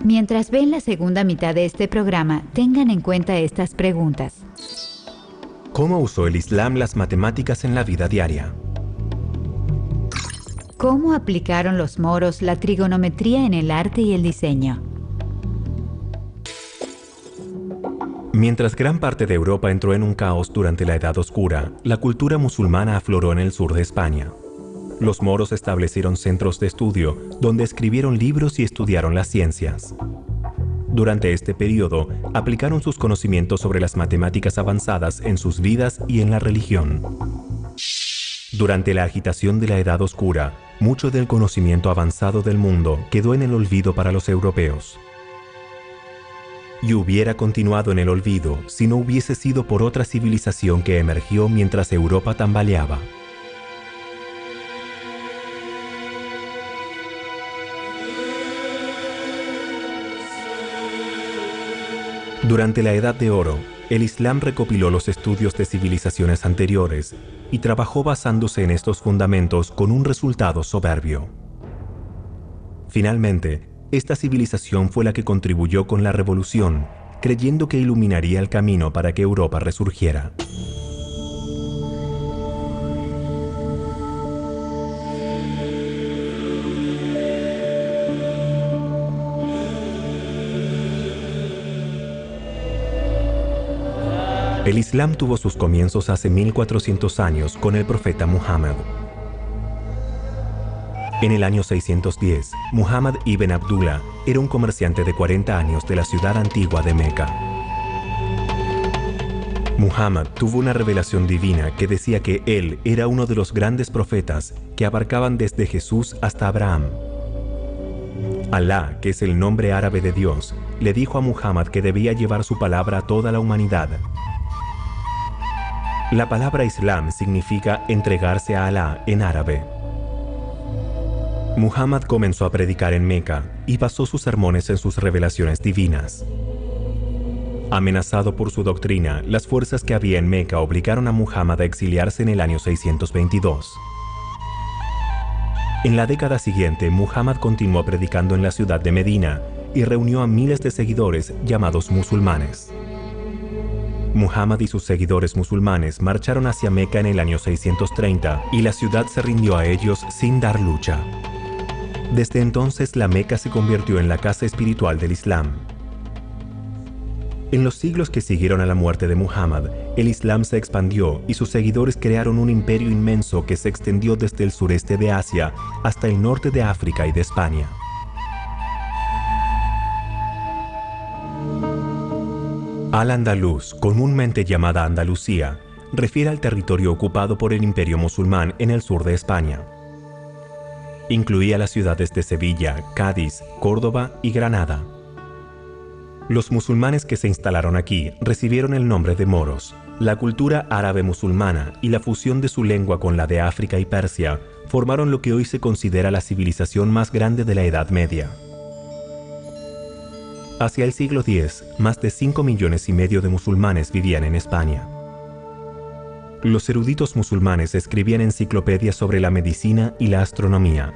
Mientras ven la segunda mitad de este programa, tengan en cuenta estas preguntas. ¿Cómo usó el Islam las matemáticas en la vida diaria? ¿Cómo aplicaron los moros la trigonometría en el arte y el diseño? Mientras gran parte de Europa entró en un caos durante la Edad Oscura, la cultura musulmana afloró en el sur de España. Los moros establecieron centros de estudio donde escribieron libros y estudiaron las ciencias. Durante este periodo, aplicaron sus conocimientos sobre las matemáticas avanzadas en sus vidas y en la religión. Durante la agitación de la Edad Oscura, mucho del conocimiento avanzado del mundo quedó en el olvido para los europeos. Y hubiera continuado en el olvido si no hubiese sido por otra civilización que emergió mientras Europa tambaleaba. Durante la Edad de Oro, el Islam recopiló los estudios de civilizaciones anteriores y trabajó basándose en estos fundamentos con un resultado soberbio. Finalmente, esta civilización fue la que contribuyó con la revolución, creyendo que iluminaría el camino para que Europa resurgiera. El Islam tuvo sus comienzos hace 1400 años con el profeta Muhammad. En el año 610, Muhammad ibn Abdullah era un comerciante de 40 años de la ciudad antigua de Meca. Muhammad tuvo una revelación divina que decía que él era uno de los grandes profetas que abarcaban desde Jesús hasta Abraham. Alá, que es el nombre árabe de Dios, le dijo a Muhammad que debía llevar su palabra a toda la humanidad. La palabra Islam significa entregarse a Alá en árabe. Muhammad comenzó a predicar en Meca y basó sus sermones en sus revelaciones divinas. Amenazado por su doctrina, las fuerzas que había en Meca obligaron a Muhammad a exiliarse en el año 622. En la década siguiente, Muhammad continuó predicando en la ciudad de Medina y reunió a miles de seguidores llamados musulmanes. Muhammad y sus seguidores musulmanes marcharon hacia Meca en el año 630 y la ciudad se rindió a ellos sin dar lucha. Desde entonces la Meca se convirtió en la casa espiritual del Islam. En los siglos que siguieron a la muerte de Muhammad, el Islam se expandió y sus seguidores crearon un imperio inmenso que se extendió desde el sureste de Asia hasta el norte de África y de España. Al-Andalus, comúnmente llamada Andalucía, refiere al territorio ocupado por el imperio musulmán en el sur de España. Incluía las ciudades de Sevilla, Cádiz, Córdoba y Granada. Los musulmanes que se instalaron aquí recibieron el nombre de moros. La cultura árabe musulmana y la fusión de su lengua con la de África y Persia formaron lo que hoy se considera la civilización más grande de la Edad Media. Hacia el siglo X, más de 5,5 millones de musulmanes vivían en España. Los eruditos musulmanes escribían enciclopedias sobre la medicina y la astronomía,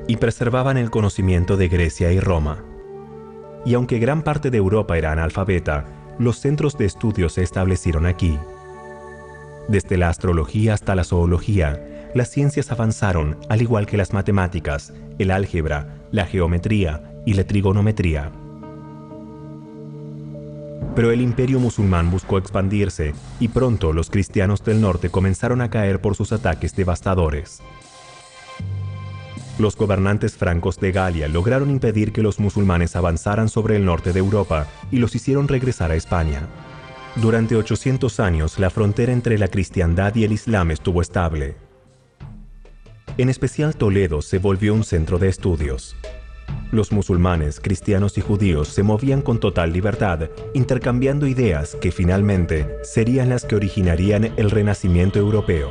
y preservaban el conocimiento de Grecia y Roma. Y aunque gran parte de Europa era analfabeta, los centros de estudio se establecieron aquí. Desde la astrología hasta la zoología, las ciencias avanzaron, al igual que las matemáticas, el álgebra, la geometría y la trigonometría. Pero el imperio musulmán buscó expandirse y pronto los cristianos del norte comenzaron a caer por sus ataques devastadores. Los gobernantes francos de Galia lograron impedir que los musulmanes avanzaran sobre el norte de Europa y los hicieron regresar a España. Durante 800 años, la frontera entre la cristiandad y el Islam estuvo estable. En especial Toledo se volvió un centro de estudios. Los musulmanes, cristianos y judíos se movían con total libertad, intercambiando ideas que finalmente serían las que originarían el Renacimiento europeo.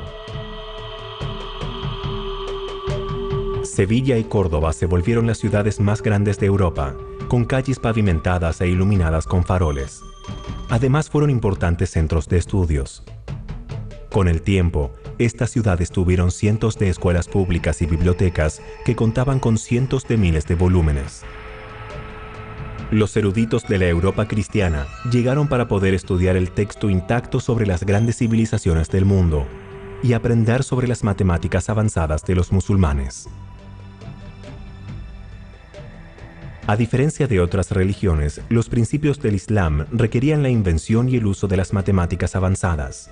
Sevilla y Córdoba se volvieron las ciudades más grandes de Europa, con calles pavimentadas e iluminadas con faroles. Además, fueron importantes centros de estudios. Con el tiempo, estas ciudades tuvieron cientos de escuelas públicas y bibliotecas que contaban con cientos de miles de volúmenes. Los eruditos de la Europa cristiana llegaron para poder estudiar el texto intacto sobre las grandes civilizaciones del mundo y aprender sobre las matemáticas avanzadas de los musulmanes. A diferencia de otras religiones, los principios del Islam requerían la invención y el uso de las matemáticas avanzadas.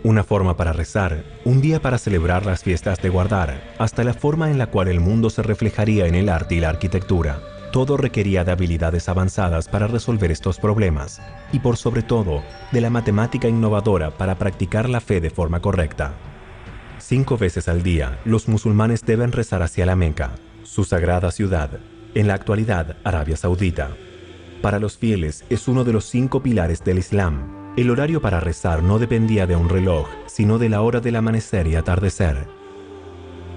Una forma para rezar, un día para celebrar las fiestas de guardar, hasta la forma en la cual el mundo se reflejaría en el arte y la arquitectura. Todo requería de habilidades avanzadas para resolver estos problemas y, por sobre todo, de la matemática innovadora para practicar la fe de forma correcta. 5 veces al día, los musulmanes deben rezar hacia la Meca, su sagrada ciudad, en la actualidad Arabia Saudita. Para los fieles es uno de los 5 pilares del Islam. El horario para rezar no dependía de un reloj, sino de la hora del amanecer y atardecer.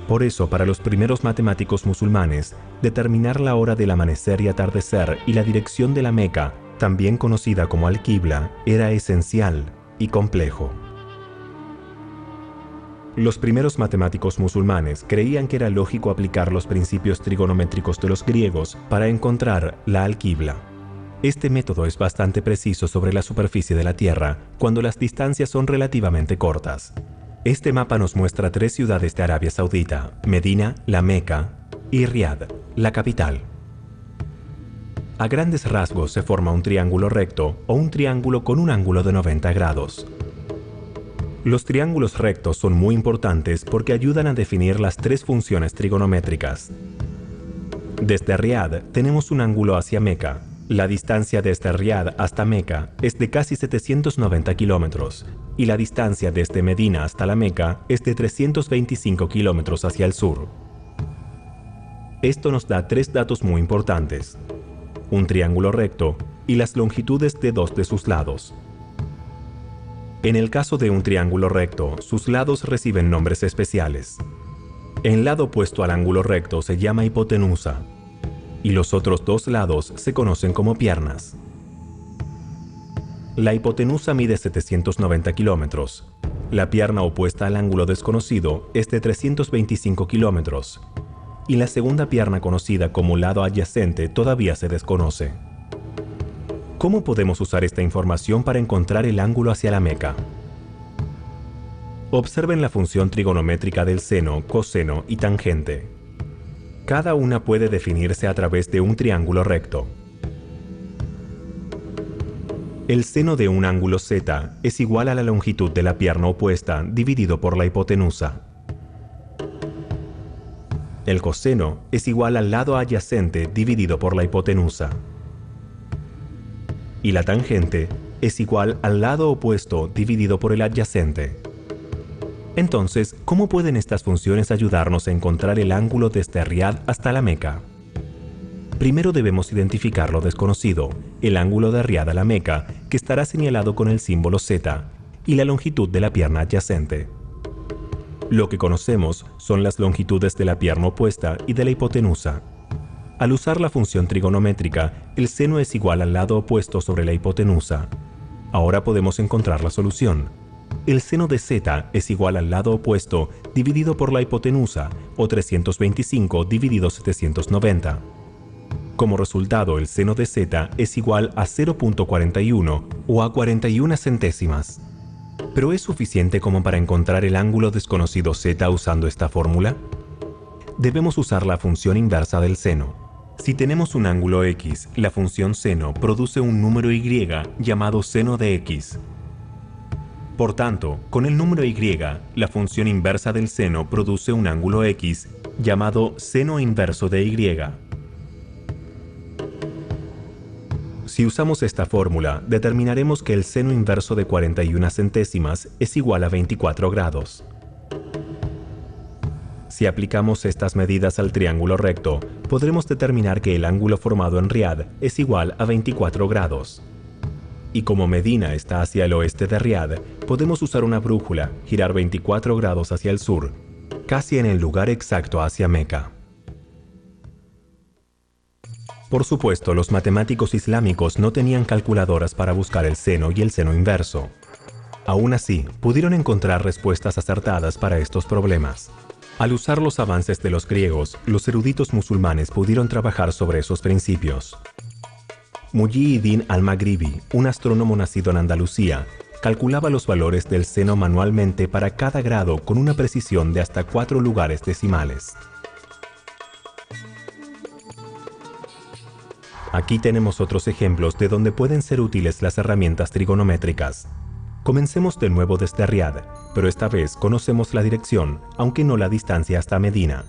Por eso, para los primeros matemáticos musulmanes, determinar la hora del amanecer y atardecer y la dirección de la Meca, también conocida como Al-Qibla, era esencial y complejo. Los primeros matemáticos musulmanes creían que era lógico aplicar los principios trigonométricos de los griegos para encontrar la Al-Qibla. Este método es bastante preciso sobre la superficie de la Tierra cuando las distancias son relativamente cortas. Este mapa nos muestra 3 ciudades de Arabia Saudita: Medina, la Meca y Riad, la capital. A grandes rasgos se forma un triángulo recto o un triángulo con un ángulo de 90 grados. Los triángulos rectos son muy importantes porque ayudan a definir las 3 funciones trigonométricas. Desde Riad tenemos un ángulo hacia Meca. La distancia desde Riad hasta Meca es de casi 790 kilómetros y la distancia desde Medina hasta la Meca es de 325 kilómetros hacia el sur. Esto nos da 3 datos muy importantes: un triángulo recto y las longitudes de 2 de sus lados. En el caso de un triángulo recto, sus lados reciben nombres especiales. El lado opuesto al ángulo recto se llama hipotenusa y los otros 2 lados se conocen como piernas. La hipotenusa mide 790 kilómetros. La pierna opuesta al ángulo desconocido es de 325 kilómetros y la segunda pierna, conocida como lado adyacente, todavía se desconoce. ¿Cómo podemos usar esta información para encontrar el ángulo hacia la Meca? Observen la función trigonométrica del seno, coseno y tangente. Cada una puede definirse a través de un triángulo recto. El seno de un ángulo Z es igual a la longitud de la pierna opuesta dividido por la hipotenusa. El coseno es igual al lado adyacente dividido por la hipotenusa. Y la tangente es igual al lado opuesto dividido por el adyacente. Entonces, ¿cómo pueden estas funciones ayudarnos a encontrar el ángulo desde Riad hasta la Meca? Primero debemos identificar lo desconocido, el ángulo de Riad a la Meca, que estará señalado con el símbolo Z, y la longitud de la pierna adyacente. Lo que conocemos son las longitudes de la pierna opuesta y de la hipotenusa. Al usar la función trigonométrica, el seno es igual al lado opuesto sobre la hipotenusa. Ahora podemos encontrar la solución. El seno de Z es igual al lado opuesto dividido por la hipotenusa, o 325 dividido 790. Como resultado, el seno de Z es igual a 0.41 o a 41 centésimas. ¿Pero es suficiente como para encontrar el ángulo desconocido Z usando esta fórmula? Debemos usar la función inversa del seno. Si tenemos un ángulo X, la función seno produce un número Y llamado seno de X. Por tanto, con el número Y, la función inversa del seno produce un ángulo X llamado seno inverso de Y. Si usamos esta fórmula, determinaremos que el seno inverso de 41 centésimas es igual a 24 grados. Si aplicamos estas medidas al triángulo recto, podremos determinar que el ángulo formado en Riad es igual a 24 grados. Y como Medina está hacia el oeste de Riad, podemos usar una brújula, girar 24 grados hacia el sur, casi en el lugar exacto hacia Meca. Por supuesto, los matemáticos islámicos no tenían calculadoras para buscar el seno y el seno inverso. Aún así, pudieron encontrar respuestas acertadas para estos problemas. Al usar los avances de los griegos, los eruditos musulmanes pudieron trabajar sobre esos principios. Muhyiddin al-Maghribi, un astrónomo nacido en Andalucía, calculaba los valores del seno manualmente para cada grado con una precisión de hasta 4 lugares decimales. Aquí tenemos otros ejemplos de donde pueden ser útiles las herramientas trigonométricas. Comencemos de nuevo desde Riad, pero esta vez conocemos la dirección, aunque no la distancia hasta Medina.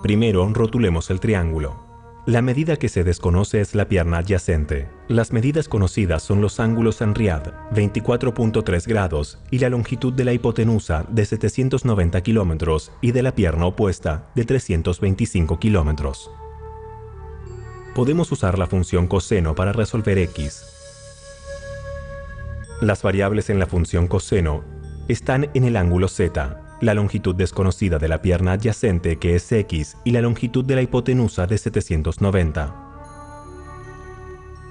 Primero, rotulemos el triángulo. La medida que se desconoce es la pierna adyacente. Las medidas conocidas son los ángulos en Riad, 24.3 grados, y la longitud de la hipotenusa de 790 kilómetros y de la pierna opuesta de 325 kilómetros. Podemos usar la función coseno para resolver x. Las variables en la función coseno están en el ángulo z, la longitud desconocida de la pierna adyacente que es x y la longitud de la hipotenusa de 790.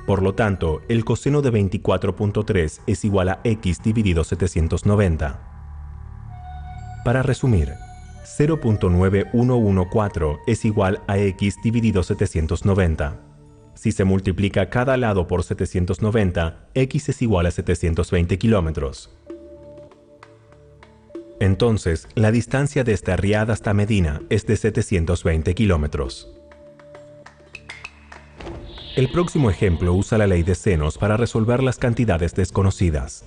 Por lo tanto, el coseno de 24.3 es igual a x dividido 790. Para resumir, 0.9114 es igual a x dividido 790. Si se multiplica cada lado por 790, x es igual a 720 kilómetros. Entonces, la distancia desde Riad hasta Medina es de 720 kilómetros. El próximo ejemplo usa la ley de senos para resolver las cantidades desconocidas.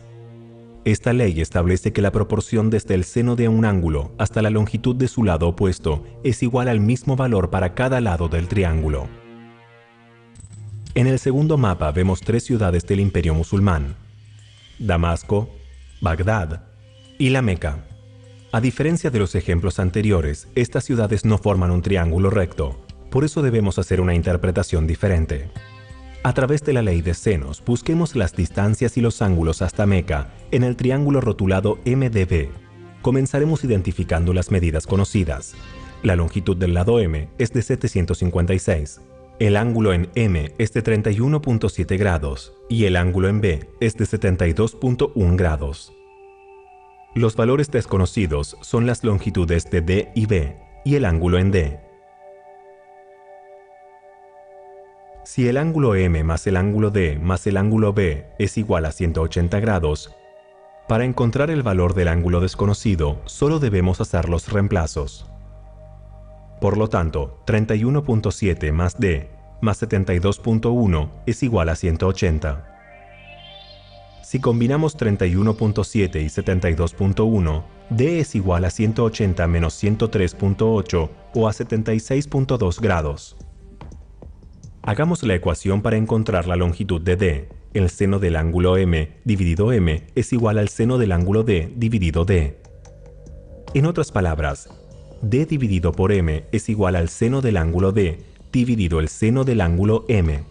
Esta ley establece que la proporción desde el seno de un ángulo hasta la longitud de su lado opuesto es igual al mismo valor para cada lado del triángulo. En el segundo mapa vemos 3 ciudades del Imperio musulmán: Damasco, Bagdad y la Meca. A diferencia de los ejemplos anteriores, estas ciudades no forman un triángulo recto, por eso debemos hacer una interpretación diferente. A través de la ley de senos, busquemos las distancias y los ángulos hasta Meca en el triángulo rotulado MDB. Comenzaremos identificando las medidas conocidas. La longitud del lado M es de 756. El ángulo en M es de 31.7 grados y el ángulo en B es de 72.1 grados. Los valores desconocidos son las longitudes de D y B y el ángulo en D. Si el ángulo M más el ángulo D más el ángulo B es igual a 180 grados, para encontrar el valor del ángulo desconocido solo debemos hacer los reemplazos. Por lo tanto, 31.7 más D más 72.1 es igual a 180. Si combinamos 31.7 y 72.1, D es igual a 180 menos 103.8 o a 76.2 grados. Hagamos la ecuación para encontrar la longitud de D. El seno del ángulo M dividido M es igual al seno del ángulo D dividido D. En otras palabras, D dividido por M es igual al seno del ángulo D dividido el seno del ángulo M.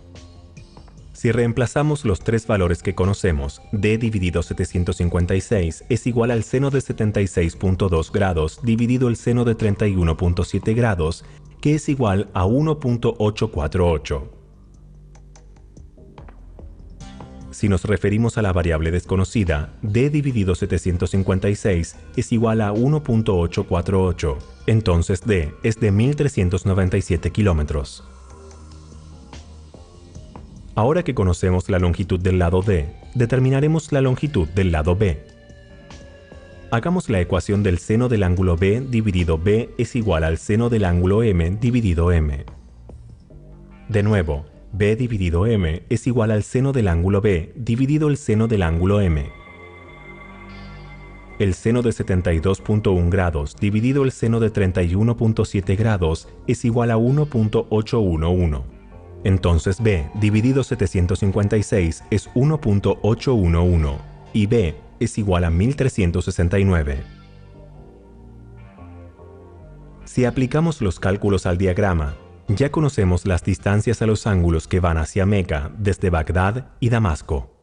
Si reemplazamos los 3 valores que conocemos, D dividido 756 es igual al seno de 76.2 grados dividido el seno de 31.7 grados, que es igual a 1.848. Si nos referimos a la variable desconocida, D dividido 756 es igual a 1.848, entonces D es de 1397 kilómetros. Ahora que conocemos la longitud del lado D, determinaremos la longitud del lado B. Hagamos la ecuación del seno del ángulo B dividido B es igual al seno del ángulo M dividido M. De nuevo, B dividido M es igual al seno del ángulo B dividido el seno del ángulo M. El seno de 72.1 grados dividido el seno de 31.7 grados es igual a 1.811. Entonces B dividido 756 es 1.811 y B es igual a 1369. Si aplicamos los cálculos al diagrama, ya conocemos las distancias a los ángulos que van hacia Meca desde Bagdad y Damasco.